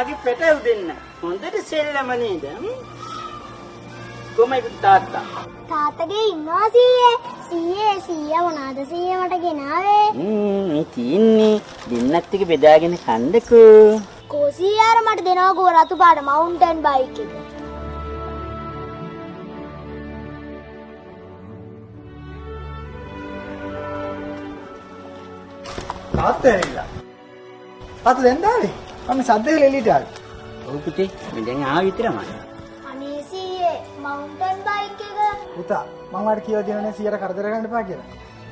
මගේ පෙටල් දෙන්න. හොඳට සෙල්ලම නේද? කොහමද තාත්තා? තාත්තගේ ඉන්නවා සීයේ. සීයා මොනවාද සීයේ මට ගෙනාවේ? මේ තින්නේ දෙන්නත් එක බෙදාගෙන කන්නකෝ. කොසියාර මට දෙනවකෝ රතු පාට මවුන්ටන් බයික් එක. තාත්තා ඇවිල්ලා. තාත්තා දැන් දාවේ. මම සද්දේ එළියට ආවේ. ඔව් පුතේ මම දැන් ආව විතරමයි. අනේ සීයේ මවුන්ටන් බයික් එක. පුතා මම වාට කියලා දෙනවනේ 100ට කරදර ගන්න එපා කියලා.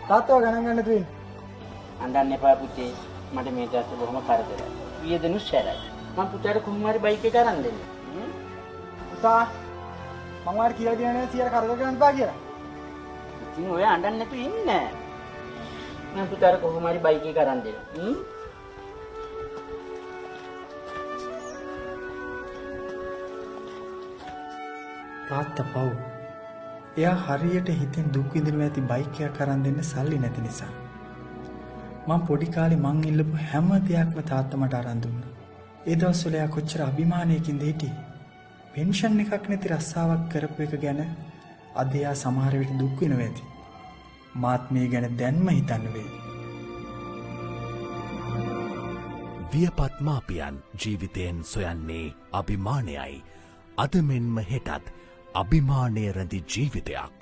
තාත්තව ගණන් ගන්න තු වෙන්නේ. අඬන්න එපා පුතේ. මට මේ තාත්තා බොහොම කරදරයි. වියදෙනු සැරයි. මම පුතාට කොහොම හරි බයික් එක අරන් දෙන්න. පුතා මම වාට කියලා දෙනවනේ 100ට කරදර ගන්න එපා කියලා. ඉතින් ඔය අඬන්න නැතු ඉන්න. මම පුතාට කොහොම හරි බයික් එක අරන් දෙන්න. තාත්තා පව්. එයා හරියට හිතෙන් දුක් විඳිනවා ඇති බයික් එකක් අරන් දෙන්න සල්ලි නැති නිසා. මම පොඩි කාලේ මං ඉල්ලපු හැම දෙයක්ම තාත්තා මට අරන් දුන්නා. ඒ දවස්වල එයා කොච්චර අභිමානයකින්ද හිටියේ. පෙන්ෂන් එකක් නැති රස්සාවක් කරපු එක ගැන අද එයා සමහර විට දුක් වෙනවා ඇති. මාත් මේ ගැන දැන්ම හිතන්න වෙයි. වියපත් මාපියන් ජීවිතයෙන් සොයන්නේ අභිමානයයි. අද මෙන්ම හෙටත් අභිමානය රැඳි ජීවිතයක්.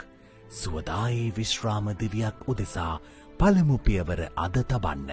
සුවදායි විශ්‍රාම දිවියක් උදෙසා පළමු පියවර අද තබන්න.